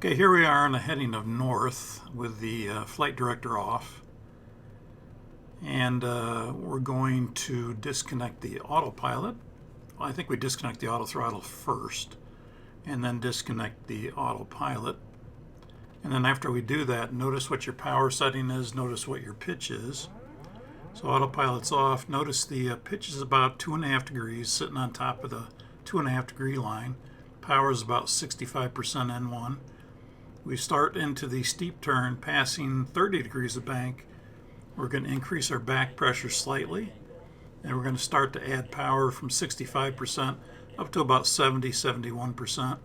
Okay, here we are on a heading of north with the flight director off. And we're going to disconnect the autopilot. Well, I think we disconnect the auto throttle first and then disconnect the autopilot. And then after we do that, notice what your power setting is, notice what your pitch is. So autopilot's off. Notice the pitch is about 2.5 degrees, sitting on top of the 2.5 degree line. Power is about 65% N1. We start into the steep turn, passing 30 degrees of bank. We're going to increase our back pressure slightly, and we're going to start to add power from 65% up to about 70-71%.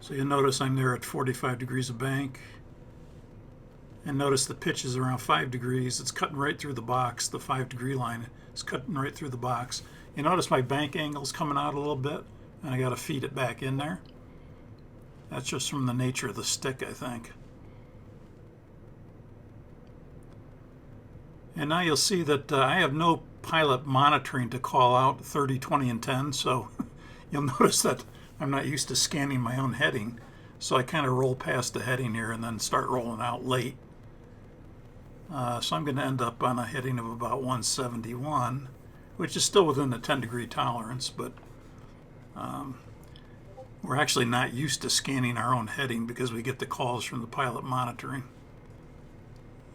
So you'll notice I'm there at 45 degrees of bank. And notice the pitch is around 5 degrees. It's cutting right through the box. The 5 degree line is cutting right through the box. You notice my bank angle's coming out a little bit, and I got to feed it back in there. That's just from the nature of the stick, I think. And now you'll see that I have no pilot monitoring to call out 30, 20, and 10, so you'll notice that I'm not used to scanning my own heading. So I kind of roll past the heading here and then start rolling out late. So I'm going to end up on a heading of about 171, which is still within the 10 degree tolerance, but we're actually not used to scanning our own heading because we get the calls from the pilot monitoring.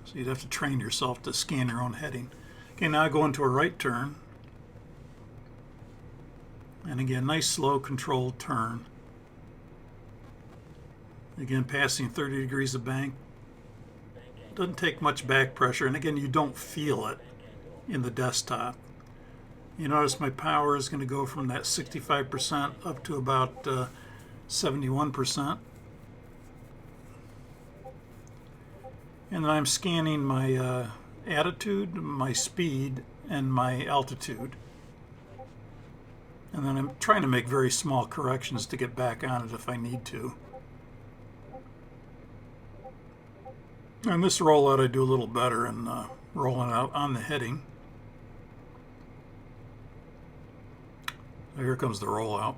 So you'd have to train yourself to scan your own heading. Okay, now I go into a right turn. And again, nice slow controlled turn. Again, passing 30 degrees of bank. Doesn't take much back pressure, and again, you don't feel it in the desktop. You notice my power is going to go from that 65% up to about 71%. And then I'm scanning my attitude, my speed, and my altitude. And then I'm trying to make very small corrections to get back on it if I need to. And this rollout I do a little better in rolling out on the heading. So here comes the rollout.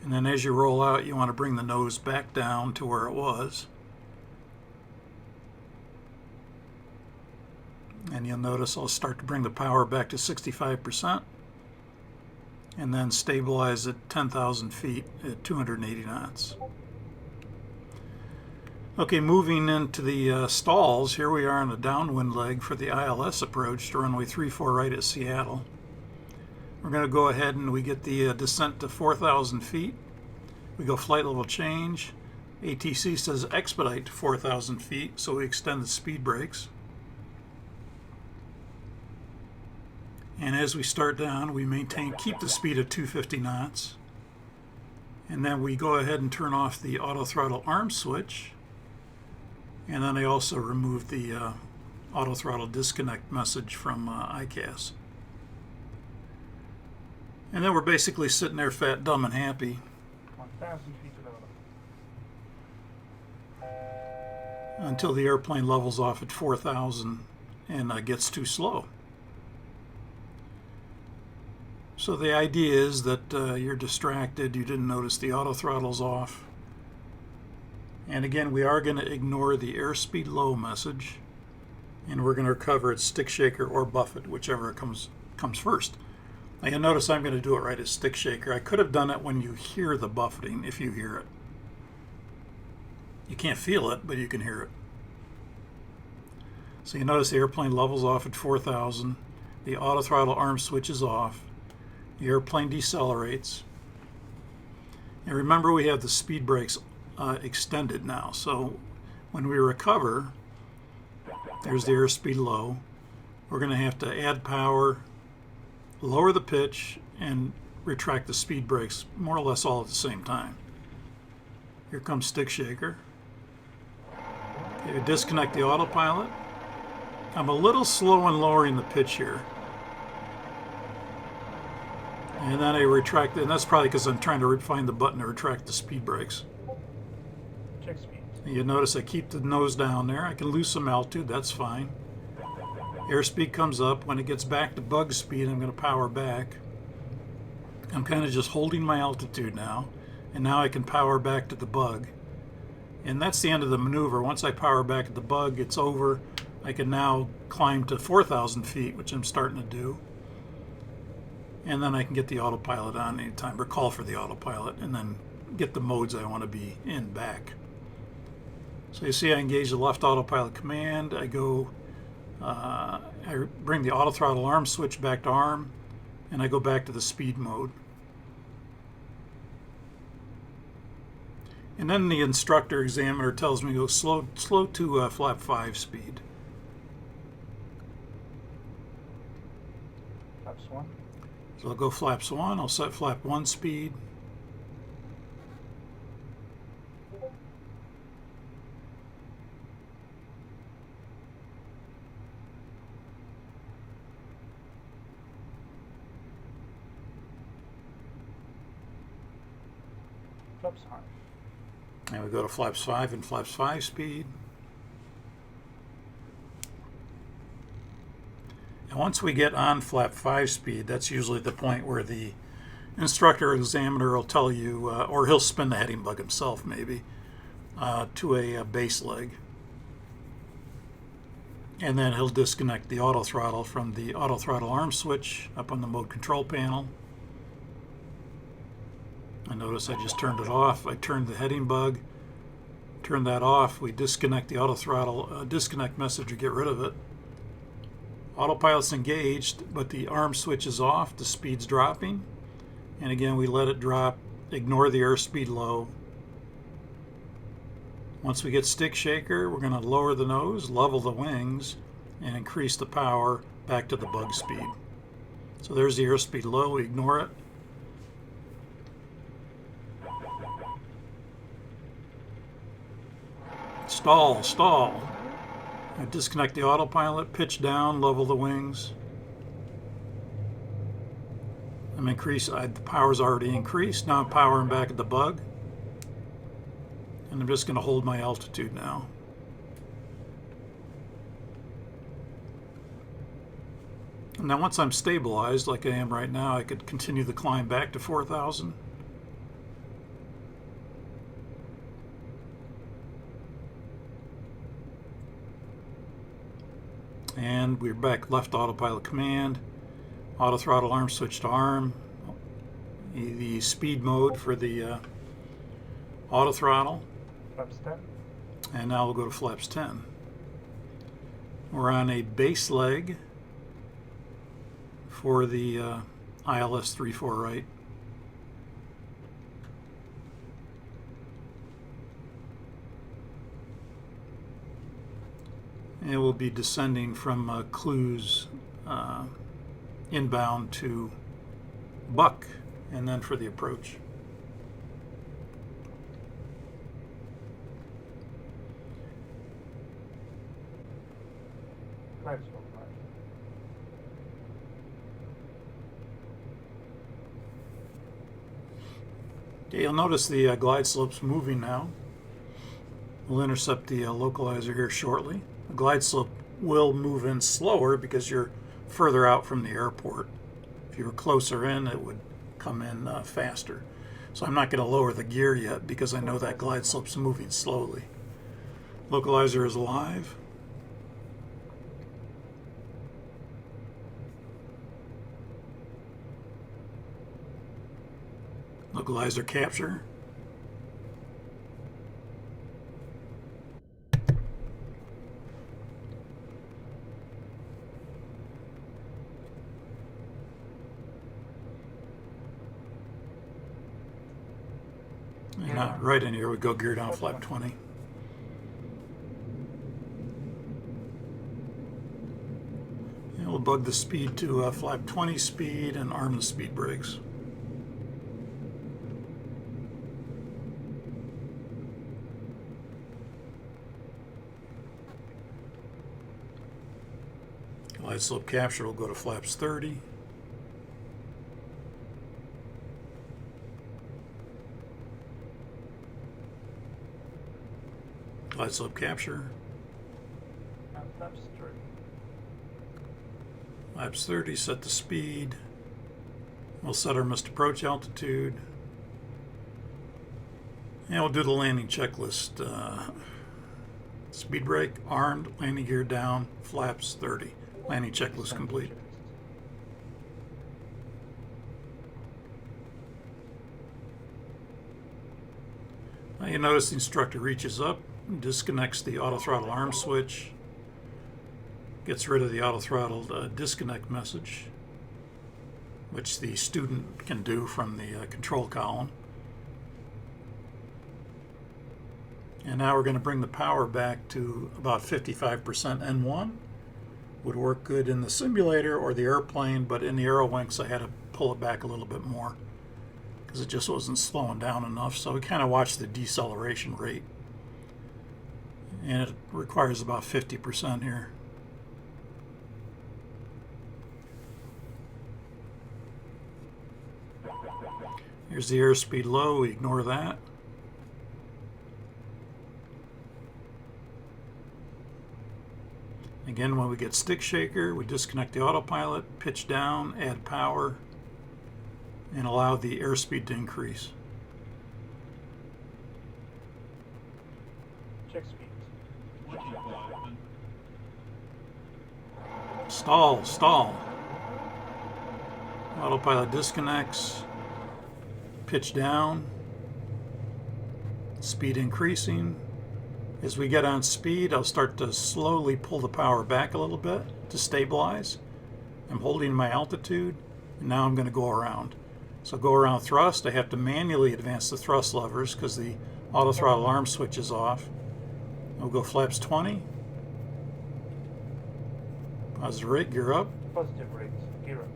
And then as you roll out, you want to bring the nose back down to where it was. And you'll notice I'll start to bring the power back to 65% and then stabilize at 10,000 feet at 280 knots. Okay, moving into the stalls, here we are on a downwind leg for the ILS approach to runway 34 right at Seattle. We're going to go ahead and we get the descent to 4,000 feet. We go flight level change. ATC says expedite to 4,000 feet, so we extend the speed brakes. And as we start down, we keep the speed at 250 knots. And then we go ahead and turn off the auto throttle arm switch. And then I also remove the auto throttle disconnect message from ICAS. And then we're basically sitting there fat, dumb, and happy 1,000 feet until the airplane levels off at 4,000 and gets too slow. So the idea is that you're distracted, you didn't notice the auto throttle's off. And again, we are going to ignore the airspeed low message, and we're going to recover at stick shaker or buffet, whichever comes first. Now you'll notice I'm going to do it right at stick shaker. I could have done it when you hear the buffeting, if you hear it. You can't feel it, but you can hear it. So you notice the airplane levels off at 4,000. The auto throttle arm switch is off. The airplane decelerates. And remember, we have the speed brakes extended now. So when we recover, there's the airspeed low. We're going to have to add power, lower the pitch, and retract the speed brakes more or less all at the same time. Here comes stick shaker. Okay, disconnect the autopilot. I'm a little slow in lowering the pitch here. And then I retract it, and that's probably because I'm trying to find the button to retract the speed brakes. Check speed. And you notice I keep the nose down there. I can lose some altitude, that's fine. Airspeed comes up. When it gets back to bug speed, I'm going to power back. I'm kind of just holding my altitude now. And now I can power back to the bug. And that's the end of the maneuver. Once I power back at the bug, it's over. I can now climb to 4,000 feet, which I'm starting to do. And then I can get the autopilot on anytime, or call for the autopilot, and then get the modes I want to be in back. So you see I engage the left autopilot command. I go, I bring the auto throttle arm switch back to arm, and I go back to the speed mode. And then the instructor examiner tells me to go slow to flap 5 speed. Flaps 1. So I'll go flaps 1, I'll set flap 1 speed. Flaps high. And we go to flaps 5 and flaps 5 speed. And once we get on flap 5 speed, that's usually the point where the instructor or examiner will tell you, or he'll spin the heading bug himself maybe, to a base leg. And then he'll disconnect the auto throttle from the auto throttle arm switch up on the mode control panel. I notice I just turned it off. I turned the heading bug, turn that off. We disconnect the auto throttle disconnect message to get rid of it. Autopilot's engaged, but the arm switch is off. The speed's dropping. And again, we let it drop. Ignore the airspeed low. Once we get stick shaker, we're going to lower the nose, level the wings, and increase the power back to the bug speed. So there's the airspeed low. We ignore it. Stall, stall. I disconnect the autopilot, pitch down, level the wings. The power's already increased. Now I'm powering back at the bug. And I'm just going to hold my altitude now. And now once I'm stabilized, like I am right now, I could continue the climb back to 4,000. And we're back left autopilot command, auto throttle arm switch to arm, the speed mode for the auto throttle. Flaps 10. And now we'll go to flaps 10. We're on a base leg for the ILS 3-4 right. And we'll be descending from Clues inbound to Buck, and then for the approach. Glide slope high. Okay, you'll notice the glide slope's moving now. We'll intercept the localizer here shortly. The glide slope will move in slower because you're further out from the airport. If you were closer in, it would come in faster. So I'm not going to lower the gear yet because I know that glide slope's moving slowly. Localizer is alive. Localizer capture. And right in here, we go gear down flap 20. And we'll bug the speed to flap 20 speed and arm the speed brakes. Glide slope capture will go to flaps 30. Glide slope capture. And flaps 30. Flaps 30, set the speed. We'll set our missed approach altitude. And we'll do the landing checklist. Speed brake, armed, landing gear down, flaps 30. Landing checklist complete. Now you notice the instructor reaches up, disconnects the auto throttle arm switch, gets rid of the auto throttle disconnect message, which the student can do from the control column. And now we're going to bring the power back to about 55% N1. Would work good in the simulator or the airplane, but in the Airwinks I had to pull it back a little bit more because it just wasn't slowing down enough. So we kind of watched the deceleration rate. And it requires about 50% here. Here's the airspeed low, we ignore that. Again, when we get stick shaker, we disconnect the autopilot, pitch down, add power, and allow the airspeed to increase. Check speeds. Stall, stall. Autopilot disconnects, pitch down, speed increasing. As we get on speed, I'll start to slowly pull the power back a little bit to stabilize. I'm holding my altitude, and now I'm going to go around. So go around thrust. I have to manually advance the thrust levers because the auto throttle arm switch is off. We'll go flaps 20. Positive rate, gear up. Positive rates. Gear up.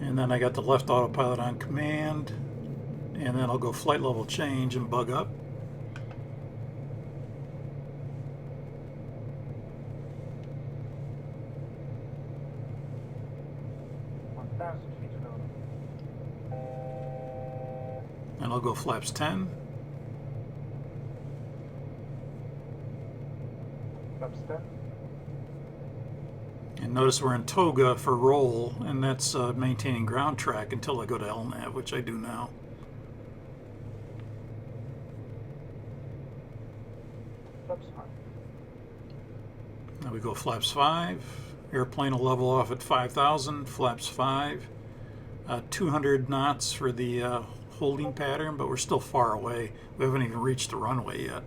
And then I got the left autopilot on command. And then I'll go flight level change and bug up. And I'll go flaps 10. Flaps 10. And notice we're in toga for roll, and that's maintaining ground track until I go to LNAV, which I do now. Flaps 5. Now we go flaps 5. Airplane will level off at 5,000, flaps 5. 200 knots for the holding pattern, but we're still far away. We haven't even reached the runway yet.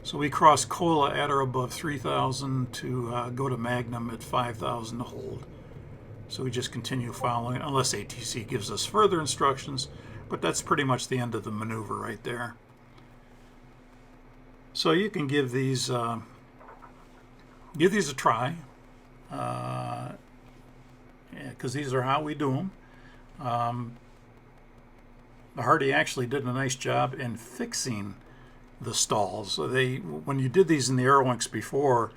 So we cross Kola at or above 3,000 to go to Magnum at 5,000 to hold. So we just continue following, unless ATC gives us further instructions, but that's pretty much the end of the maneuver right there. So you can give these a try, because these are how we do them. Hardy actually did a nice job in fixing the stalls. So when you did these in the Airwinks before,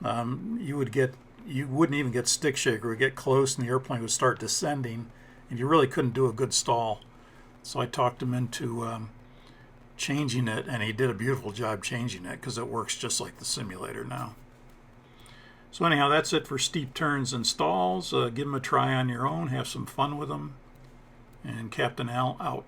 you wouldn't even get stick shaker. It would get close and the airplane would start descending, and you really couldn't do a good stall. So I talked him into changing it, and he did a beautiful job changing it because it works just like the simulator now. So anyhow, that's it for steep turns and stalls. Give them a try on your own. Have some fun with them. And Captain Al out.